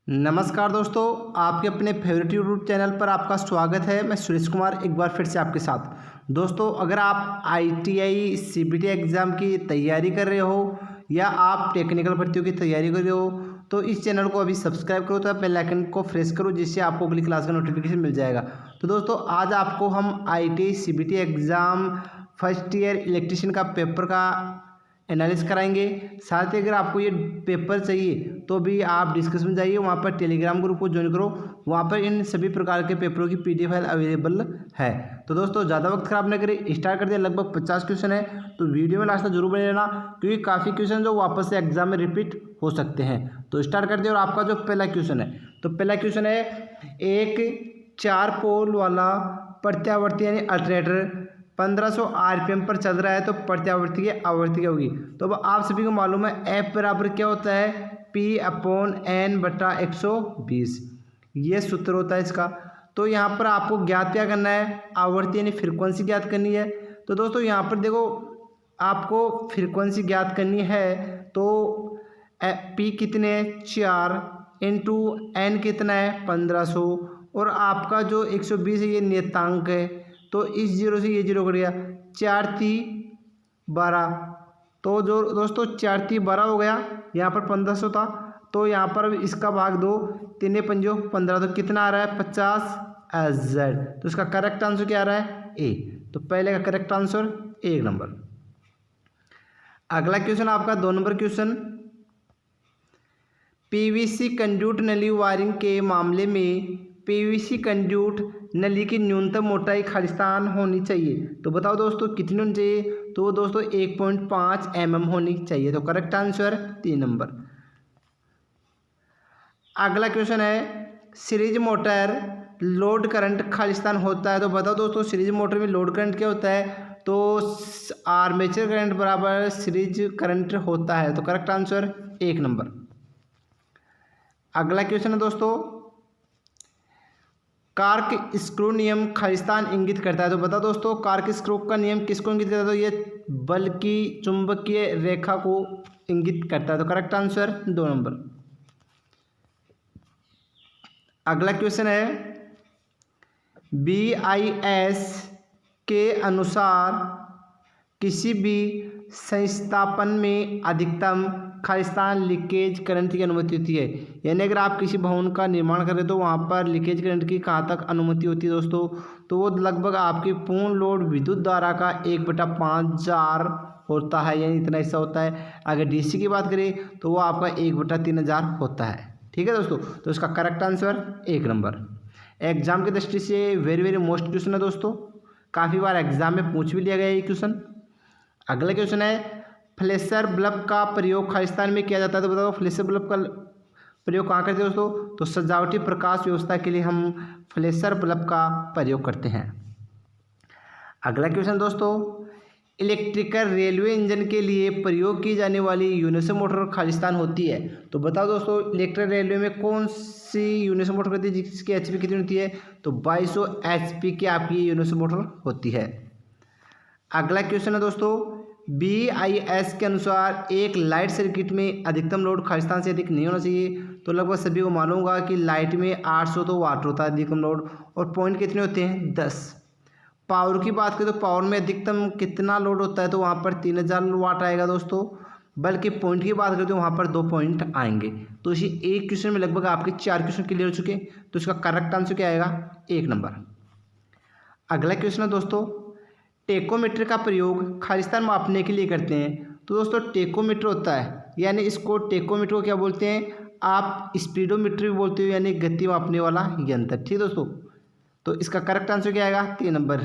नमस्कार दोस्तों, आपके अपने फेवरेट यूट्यूब चैनल पर आपका स्वागत है। मैं सुरेश कुमार एक बार फिर से आपके साथ। दोस्तों, अगर आप आईटीआई सीबीटी एग्ज़ाम की तैयारी कर रहे हो या आप टेक्निकल भर्तियों की तैयारी कर रहे हो तो इस चैनल को अभी सब्सक्राइब करो, तो बेल आइकन को प्रेस करो जिससे आपको अगली क्लास का नोटिफिकेशन मिल जाएगा। तो दोस्तों, आज आपको हम ITI CBT exam first year electrician का पेपर का एनालिसिस कराएंगे। साथ ही अगर आपको ये पेपर चाहिए तो भी आप डिस्कशन में जाइए, वहाँ पर टेलीग्राम ग्रुप को ज्वाइन करो, वहाँ पर इन सभी प्रकार के पेपरों की पीडीएफ फाइल अवेलेबल है। तो दोस्तों, ज़्यादा वक्त खराब न करें, स्टार्ट कर दिया। लगभग 50 क्वेश्चन है, तो वीडियो में लास्ट तक जरूर बने रहना, क्योंकि काफ़ी क्वेश्चन जो वापस से एग्जाम में रिपीट हो सकते हैं। तो स्टार्ट कर दिया। और आपका जो पहला क्वेश्चन है, तो पहला क्वेश्चन है, एक 4 पोल वाला प्रत्यावर्ती यानी अल्टरनेटर 1500 आरपीएम पर चल रहा है, तो प्रत्यावर्ती की आवृत्ति क्या होगी। तो अब आप सभी को मालूम है एफ बराबर क्या होता है, P/N/120। ये सूत्र होता है इसका। तो यहाँ पर आपको ज्ञात क्या करना है, आवृत्ति यानी फ्रीक्वेंसी ज्ञात करनी है। तो दोस्तों, यहाँ पर देखो, आपको फ्रीक्वेंसी ज्ञात करनी है, तो P कितने 4 इंटू N कितना है 1500, और आपका जो 120 है ये नियतांक है, तो इस जीरो से ये जीरो कट गया, 4×3=12। तो जो दोस्तों 4×3=12 हो गया, यहाँ पर 1500 था, तो यहाँ पर इसका भाग दो, 3×5=15, तो कितना आ रहा है 50 तो इसका करेक्ट आंसर क्या आ रहा है, ए। तो पहले का करेक्ट आंसर 1 नंबर। अगला क्वेश्चन आपका 2 नंबर क्वेश्चन, पीवीसी कंड्यूट नली वायरिंग के मामले में पीवीसी कंड्यूट नली की न्यूनतम मोटाई खालिस्तान होनी चाहिए। तो बताओ दोस्तों कितनी होनी चाहिए। तो दोस्तों 1.5 mm होनी चाहिए। तो करेक्ट आंसर 3 नंबर। अगला क्वेश्चन है, series motor load current Khalistan होता है। तो बताओ दोस्तों सीरीज मोटर में लोड करंट क्या होता है। तो आर्मेचर करंट बराबर सीरीज करंट होता है। तो करेक्ट आंसर 1 नंबर। अगला क्वेश्चन है दोस्तों, कार्क स्क्रू नियम खालिस्तान इंगित करता है। तो बताओ दोस्तों कार्क स्क्रू का नियम किसको इंगित करता है। तो ये बल की चुंबकीय रेखा को इंगित करता है। तो करेक्ट आंसर 2 नंबर। अगला क्वेश्चन है, BIS के अनुसार किसी भी संस्थापन में अधिकतम खालिस्तान लीकेज करंट की अनुमति होती है। यानी अगर आप किसी भवन का निर्माण कर रहे हो तो वहाँ पर लीकेज करंट की कहाँ तक अनुमति होती है दोस्तों। तो वो लगभग आपकी पूर्ण लोड विद्युत धारा का 1/5000 होता है, यानी इतना हिस्सा होता है। अगर डीसी की बात करें तो वो आपका 1/3000 होता है। ठीक है दोस्तों, तो इसका करेक्ट आंसर 1 नंबर। एग्जाम की दृष्टि से वेरी वेरी मोस्ट क्वेश्चन है दोस्तों, काफ़ी बार एग्जाम में पूछ भी लिया गया ये क्वेश्चन। अगला क्वेश्चन है, फ्लैशर बल्ब का प्रयोग खालिस्तान में किया जाता है। तो बताओ फ्लैशर बल्ब का प्रयोग कहाँ करते हैं दोस्तों। तो सजावटी प्रकाश व्यवस्था के लिए हम फ्लैशर बल्ब का प्रयोग करते हैं। अगला क्वेश्चन दोस्तों, इलेक्ट्रिकल रेलवे इंजन के लिए प्रयोग की जाने वाली यूनिवर्सल मोटर खालिस्तान होती है। तो बताओ दोस्तों इलेक्ट्रिकल रेलवे में कौन सी यूनिवर्सल मोटर होती है जिसकी एचपी कितनी होती है। तो 2200 एचपी की आपकी यूनिवर्सल मोटर होती है। अगला क्वेश्चन है दोस्तों, BIS के अनुसार एक लाइट सर्किट में अधिकतम लोड खालिस्तान से अधिक नहीं होना चाहिए। तो लगभग सभी को मालूम होगा कि लाइट में 800 तो वाट होता है अधिकतम लोड, और पॉइंट कितने होते हैं 10। पावर की बात करें तो पावर में अधिकतम कितना लोड होता है। तो वहाँ पर 3000 वाट आएगा दोस्तों, बल्कि पॉइंट की बात करें तो वहाँ पर 2 पॉइंट आएंगे। तो इसी एक क्वेश्चन में लगभग आपके 4 क्वेश्चन क्लियर हो चुके हैं। तो इसका करेक्ट आंसर क्या आएगा, 1 नंबर। अगला क्वेश्चन है दोस्तों, टेकोमीटर का प्रयोग खालिस्तान मापने के लिए करते हैं। तो दोस्तों टेकोमीटर होता है, यानी इसको टेकोमीटर को क्या बोलते हैं, आप स्पीडोमीटर भी बोलते हो, यानी गति मापने वाला यंत्र। ठीक दोस्तों, तो इसका करेक्ट आंसर क्या आएगा, 3 नंबर।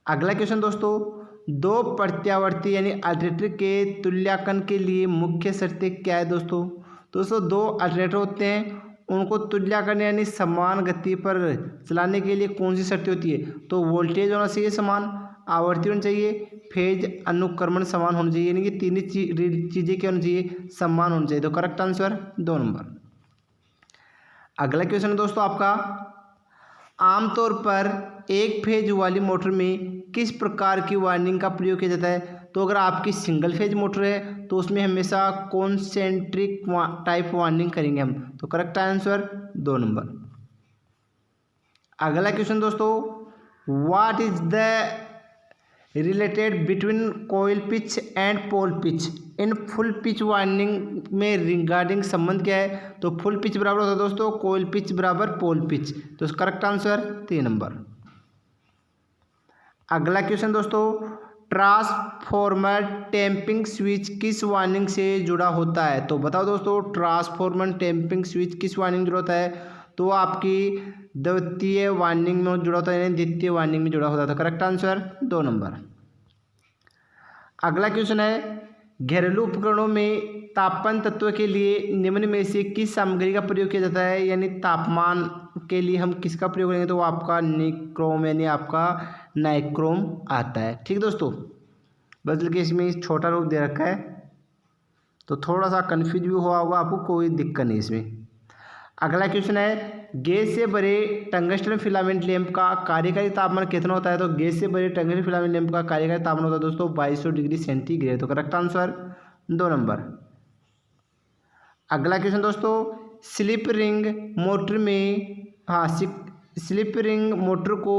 अगला क्वेश्चन दोस्तों, 2 प्रत्यावर्ती यानी अल्टरनेटर के तुल्यांकन के लिए मुख्य शर्तें क्या है दोस्तों। दोस्तों 2 अल्टरनेटर होते हैं, उनको तुल्यांकन यानी समान गति पर चलाने के लिए कौन सी शर्तें होती है। तो वोल्टेज होना चाहिए समान, आवृत्ति होनी चाहिए, फेज अनुक्रमण समान होना चाहिए, यानी कि तीन चीज़ें क्या होनी चाहिए, समान होनी चाहिए। तो करेक्ट आंसर 2 नंबर। अगला क्वेश्चन है दोस्तों आपका, आमतौर पर एक फेज वाली मोटर में किस प्रकार की वायरिंग का प्रयोग किया जाता है। तो अगर आपकी सिंगल फेज मोटर है तो उसमें हमेशा कॉन्सेंट्रिक टाइप वाइंडिंग करेंगे हम। तो करेक्ट आंसर 2 नंबर। अगला क्वेश्चन दोस्तों, what is the related between coil pitch and pole pitch in full pitch winding में रिगार्डिंग संबंध क्या है? तो फुल पिच बराबर होता है दोस्तों कॉइल पिच बराबर पोल पिच। तो करेक्ट आंसर 3 नंबर। अगला क्वेश्चन दोस्तों, ट्रांसफॉर्मर टैंपिंग स्विच किस वाइंडिंग से जुड़ा होता है? तो बताओ दोस्तों, ट्रांसफॉर्मर टैंपिंग स्विच किस वाइंडिंग में जुड़ा होता है? तो आपकी द्वितीय वाइंडिंग में जुड़ा होता है, यानी द्वितीय वाइंडिंग में जुड़ा होता है। Correct answer 2 number. अगला क्वेश्चन है, घरेलू उपकरणों में तापमान तत्व के लिए निम्न में से किस सामग्री का प्रयोग किया जाता है? यानी तापमान के लिए हम किसका प्रयोग करेंगे? तो वो आपका निक्रोम यानी आपका नाइक्रोम आता है। ठीक दोस्तों, बस कि इसमें छोटा रूप दे रखा है तो थोड़ा सा कन्फ्यूज भी हुआ होगा आपको, कोई दिक्कत नहीं इसमें। अगला क्वेश्चन है, गैस से भरे टंगस्टन फिलामेंट लैंप का कार्यकारी तापमान कितना होता है? तो गैस से भरे टंगस्टन फिलामेंट लैंप का कार्यकारी तापमान होता है दोस्तों 2200 डिग्री सेंटीग्रेड। तो करेक्ट आंसर 2 नंबर। अगला क्वेश्चन दोस्तों, स्लिप रिंग मोटर में स्लिप रिंग मोटर को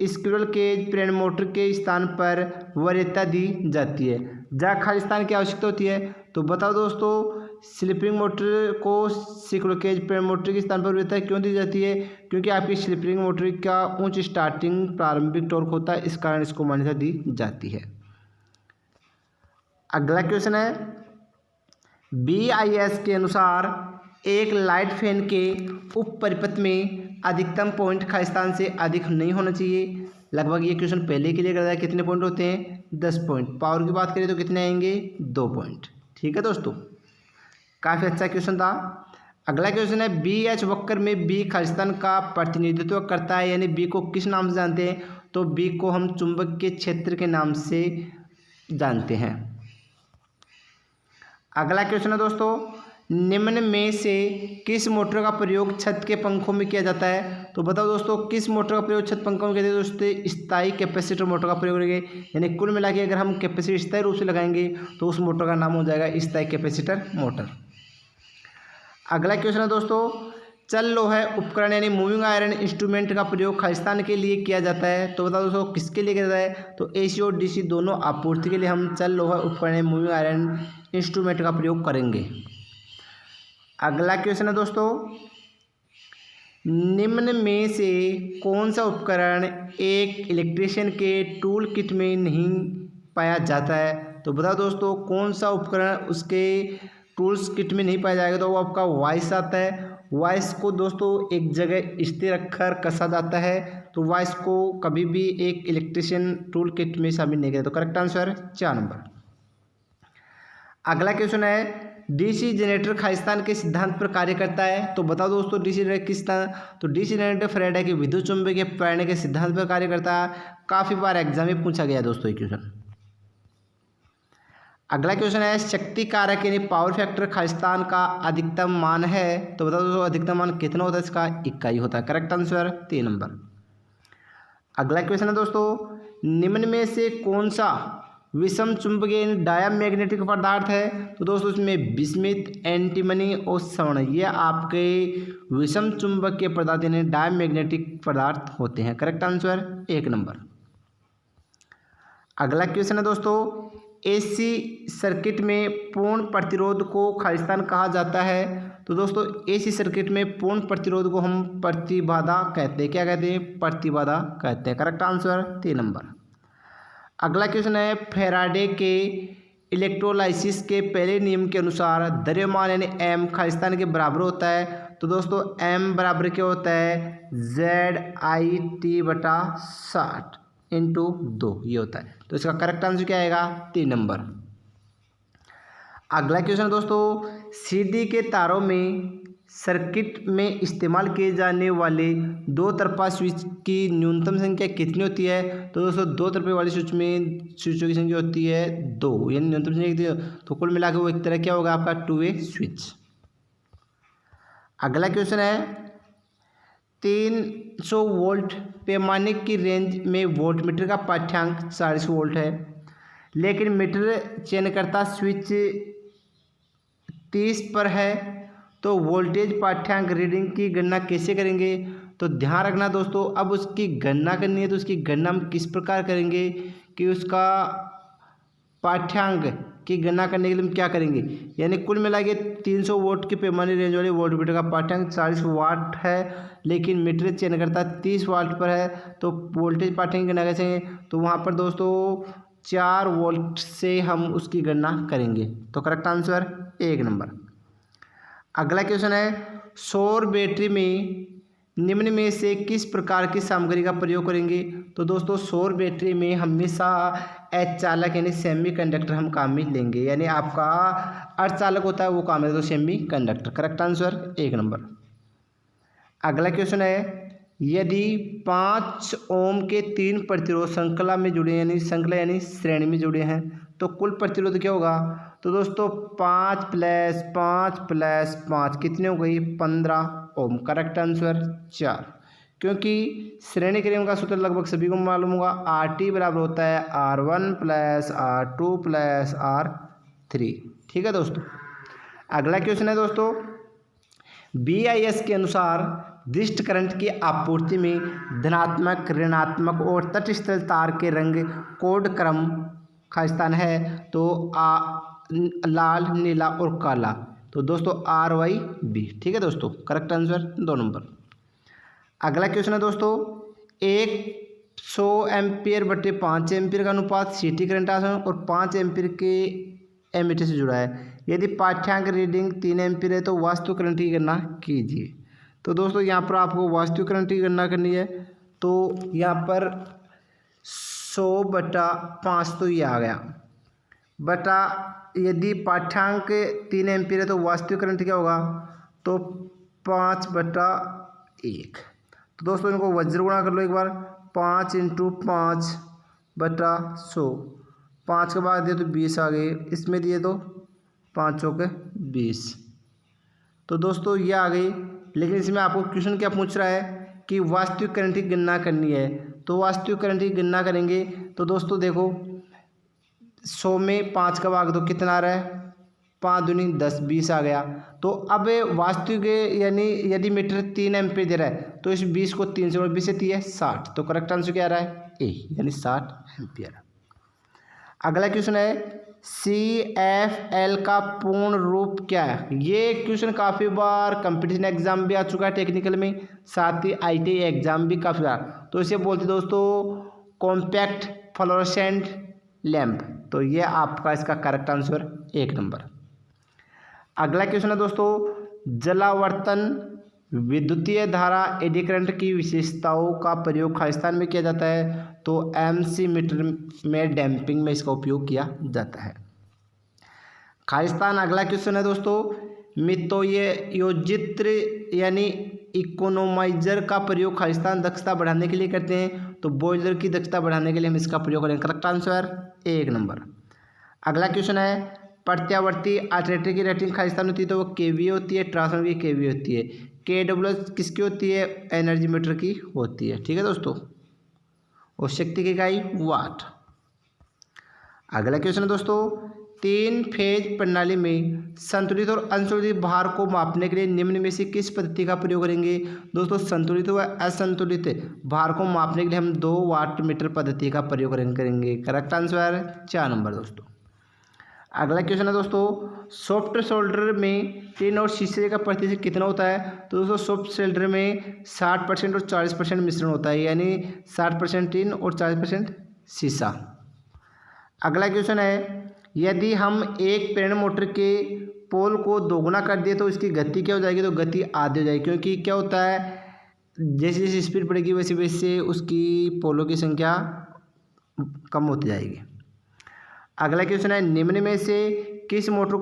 स्क्विरल केज प्रेरण मोटर के स्थान पर वरीयता दी जाती है, जहाँ खाली स्थान की आवश्यकता होती है। तो बताओ दोस्तों, स्लिपिंग मोटर को स्क्विरल केज प्रेरण मोटर के स्थान पर वरीयता क्यों दी जाती है? क्योंकि आपकी स्लिपिंग मोटर का उच्च स्टार्टिंग प्रारंभिक टॉर्क होता है, इस कारण इसको मान्यता दी जाती है। अगला क्वेश्चन है, BIS के अनुसार एक लाइट फैन के उप परिपथ में अधिकतम पॉइंट खाली स्थान से अधिक नहीं होना चाहिए। लगभग ये क्वेश्चन पहले के लिए करता है। कितने पॉइंट होते हैं? 10 पॉइंट। पावर की बात करें तो कितने आएंगे? 2 पॉइंट। ठीक है दोस्तों, काफ़ी अच्छा क्वेश्चन था। अगला क्वेश्चन है, BH वक्र में B खाली स्थान का प्रतिनिधित्व करता है, यानी B को किस नाम से जानते हैं? तो B को हम चुंबक के क्षेत्र के नाम से जानते हैं। अगला क्वेश्चन है दोस्तों, निम्न में से किस मोटर का प्रयोग छत के पंखों में किया जाता है? तो बताओ दोस्तों, किस मोटर का प्रयोग छत पंखों में किया जाता है? दोस्तों, स्थायी कैपेसिटर मोटर का प्रयोग करेंगे, यानी कुल मिला के अगर हम कैपेसिटर स्थायी रूप से लगाएंगे तो उस मोटर का नाम हो जाएगा स्थायी कैपेसिटर मोटर। अगला क्वेश्चन है दोस्तों, चल लोहा उपकरण यानी मूविंग आयरन इंस्ट्रूमेंट का प्रयोग खालिस्तान के लिए किया जाता है। तो बताओ दोस्तों, किसके लिए किया जाता है? तो AC और DC दोनों आपूर्ति के लिए हम चल लोहा उपकरण यानी मूविंग आयरन इंस्ट्रूमेंट का प्रयोग करेंगे। अगला क्वेश्चन है दोस्तों, निम्न में से कौन सा उपकरण एक इलेक्ट्रीशियन के टूल किट में नहीं पाया जाता है? तो बताओ दोस्तों, कौन सा उपकरण उसके टूल्स किट में नहीं पाया जाएगा? तो वो आपका वॉइस आता है। वॉइस को दोस्तों एक जगह स्थिर रखकर कसा जाता है, तो वॉइस को कभी भी एक इलेक्ट्रीशियन टूल किट में शामिल नहीं किया। तो करेक्ट आंसर 4 नंबर। अगला क्वेश्चन है, DC जनरेटर खालिस्तान के सिद्धांत पर कार्य करता है। तो बताओ दोस्तों, DC जनरेटर किस तरह? तो DC जनरेटर फैराडे के विद्युत चुंबकीय प्रेरणा के सिद्धांत पर कार्य करता है। काफ़ी बार एग्जाम में पूछा गया दोस्तों ये क्वेश्चन। अगला क्वेश्चन है, शक्ति कारक यानी पावर फैक्टर खालिस्तान का अधिकतम मान है। तो बताओ दोस्तों, अधिकतम मान कितना होता है? इसका 21 होता है। Correct answer 3 number. अगला क्वेश्चन है दोस्तों, निम्न में से कौन सा विषम चुंबकीय डायामैग्नेटिक पदार्थ है? तो दोस्तों, इसमें बिस्मिथ, एंटीमनी और स्वर्ण ये आपके विषम चुंबकीय पदार्थ यानी डायामैग्नेटिक पदार्थ होते हैं। Correct answer 1 number. अगला क्वेश्चन है दोस्तों, AC सर्किट में पूर्ण प्रतिरोध को खालिस्तान कहा जाता है। तो दोस्तों, AC सर्किट में पूर्ण प्रतिरोध को हम प्रतिबाधा कहते हैं। क्या कहते हैं? प्रतिबाधा कहते हैं। Correct answer 3 number. अगला क्वेश्चन है, फैराडे के इलेक्ट्रोलाइसिस के पहले नियम के अनुसार द्रव्यमान यानी M खालिस्तान के बराबर होता है। तो दोस्तों, M बराबर क्या होता है? ZIT/60 × 2 ये होता है। तो इसका करेक्ट आंसर क्या आएगा? 3 नंबर। अगला क्वेश्चन दोस्तों, CD के तारों में सर्किट में इस्तेमाल किए जाने वाले 2 तरफा स्विच की न्यूनतम संख्या कितनी होती है? तो दोस्तों, 2 तरफे वाले स्विच में स्विचों की संख्या होती है 2, यानी न्यूनतम संख्या कितनी? तो कुल मिलाकर वो एक तरह क्या होगा आपका 2-वे स्विच। अगला क्वेश्चन है, 300 वोल्ट पैमाने की रेंज में वोल्टमीटर का पाठ्यांक 40 वोल्ट है। लेकिन मीटर चयनकर्ता स्विच 30 पर है तो वोल्टेज पाठ्यांक रीडिंग की गणना कैसे करेंगे। तो ध्यान रखना दोस्तों, अब उसकी गणना करनी है तो उसकी गणना हम किस प्रकार करेंगे कि उसका पाठ्यांक की गणना करने के लिए हम क्या करेंगे, यानी कुल मिला के 300 वोल्ट की पैमाने रेंज वाले वोल्टमीटर का पाठ्यांक 40 वाट है, लेकिन मीटर चयनकर्ता 30 वाट पर है तो वोल्टेज पाठ्यांक की गणना कैसे, तो वहाँ पर दोस्तों 4 वोल्ट से हम उसकी गणना करेंगे। तो करेक्ट आंसर 1 नंबर। अगला क्वेश्चन है, सौर बैटरी में निम्न में से किस प्रकार की सामग्री का प्रयोग करेंगे। तो दोस्तों सौर बैटरी में हमेशा अर्धचालक यानी सेमीकंडक्टर हम काम में लेंगे, यानी आपका अर्धचालक होता है वो काम है तो सेमीकंडक्टर। Correct answer 1 number. अगला क्वेश्चन है, यदि 5 ओम के 3 प्रतिरोध श्रृंखला में जुड़े यानी श्रेणी में जुड़े हैं तो कुल प्रतिरोध क्या होगा। तो दोस्तों 5 + 5 + 5 कितने हो गई 15 ओम। करेक्ट आंसर 4, क्योंकि श्रेणी क्रम का सूत्र लगभग सभी को मालूम होगा, RT बराबर होता है R1 + R2 + R3। ठीक है दोस्तों। अगला क्वेश्चन है दोस्तों, BIS के अनुसार दृष्ट करंट की आपूर्ति में धनात्मक, ऋणात्मक और तटस्थ तार के रंग कोड क्रम का स्थान है तो लाल, नीला और काला। तो दोस्तों RYB। ठीक है दोस्तों, करेक्ट आंसर 2 नंबर। अगला क्वेश्चन है दोस्तों, 100 एम्पियर बटे 5 एम्पियर का अनुपात CT करंट और 5 एम्पियर के एमीटर से जुड़ा है। यदि पाठ्यांक रीडिंग 3 एम्पियर है तो वास्तु करंट की गणना कीजिए। तो दोस्तों यहाँ पर आपको वास्तु करंट की गणना करनी है, तो यहाँ पर 100/5 तो ये आ गया बटा, यदि पाठ्यांक 3 एम्पियर है तो वास्तविक करंट क्या होगा, तो 5/1। तो दोस्तों इनको वज्र गुणा कर लो एक बार, 5 × 5/100, 5 के बाद दिए तो 20 आ गए, इसमें दिए तो 5 × 20। तो दोस्तों ये आ गई, लेकिन इसमें आपको क्वेश्चन क्या पूछ रहा है कि वास्तविक करंट की गणना करनी है। तो वास्तविक करंट की गणना करेंगे तो दोस्तों देखो 100 में 5 का भाग दो कितना आ रहा है, 5 दूनी 10, 20 आ गया। तो अब वास्तविक यानी यदि मीटर 3 एम्पीयर दे रहा है तो इस 20 को 3 से 20 से 30 है 60। तो करेक्ट आंसर क्या आ रहा है ए, यानी 60 एम्पीयर। अगला क्वेश्चन है, CFL का पूर्ण रूप क्या है। ये क्वेश्चन काफ़ी बार कंपटीशन एग्जाम भी आ चुका है टेक्निकल में, साथ ही ITI एग्जाम भी काफ़ी बार। तो इसे बोलते दोस्तों कॉम्पैक्ट फ्लोरोसेंट लैंप। तो ये आपका इसका करेक्ट आंसर 1 नंबर। अगला क्वेश्चन है दोस्तों, जलावर्तन विद्युतीय धारा एडी करंट की विशेषताओं का प्रयोग खालिस्तान में किया जाता है तो MC मीटर में डैम्पिंग में इसका उपयोग किया जाता है खालिस्तान। अगला क्वेश्चन है दोस्तों, मितोयोजित्र यानी इकोनोमाइजर का प्रयोग खालिस्तान दक्षता बढ़ाने के लिए करते हैं तो बॉयलर की दक्षता बढ़ाने के लिए हम इसका प्रयोग करेंगे। Correct answer 1 number. अगला क्वेश्चन है, प्रत्यावर्ती अल्टरनेटर की रेटिंग खालिस्तान होती है तो वो KVA होती है, ट्रांसफार्मर की KVA होती है। KWS किसकी होती है, एनर्जी मीटर की होती है। ठीक है दोस्तों, और शक्ति की इकाई वाट। अगला क्वेश्चन है दोस्तों, 3 फेज प्रणाली में संतुलित और असंतुलित भार को मापने के लिए निम्न में से किस पद्धति का प्रयोग करेंगे। दोस्तों संतुलित व असंतुलित भार को मापने के लिए हम 2 वाट मीटर पद्धति का प्रयोग करेंगे। करेक्ट आंसर 4 नंबर दोस्तों। अगला क्वेश्चन है दोस्तों, सॉफ्ट सोल्डर में टिन और शीशे का प्रतिशत कितना होता है। तो दोस्तों सॉफ्ट सोल्डर में 60% और 40% मिश्रण होता है, यानी 60% टिन और 40% शीशा। अगला क्वेश्चन है, यदि हम एक प्रेरण मोटर के पोल को दोगुना कर दिए तो इसकी गति क्या हो जाएगी। तो गति आधी हो जाएगी, क्योंकि क्या होता है जैसे जैसे स्पीड बढ़ेगी वैसे वैसे उसकी पोलों की संख्या कम होती जाएगी। अगला क्वेश्चन है, निम्न में से किस मोटर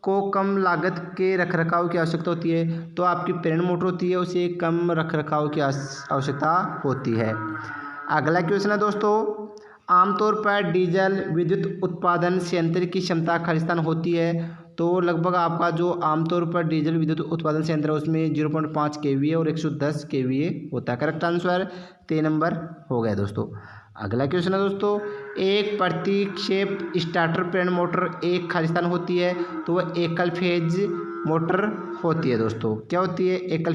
को कम लागत के रखरखाव की आवश्यकता होती है। तो आपकी प्रेरण मोटर होती है उसे कम रखरखाव की आवश्यकता होती है। अगला क्वेश्चन है दोस्तों, आमतौर पर डीजल विद्युत उत्पादन संयंत्र की क्षमता खालिस्तान होती है तो लगभग आपका जो आमतौर पर डीजल विद्युत उत्पादन संयंत्र है उसमें 0.5 KVA और 110 KVA होता है। करेक्ट आंसर 3 नंबर हो गया दोस्तों। अगला क्वेश्चन है दोस्तों, एक प्रतिक्षेप स्टार्टर प्रेरण मोटर एक खालिस्तान होती है तो वह एकल फेज मोटर होती है दोस्तों। क्या होती है? एकल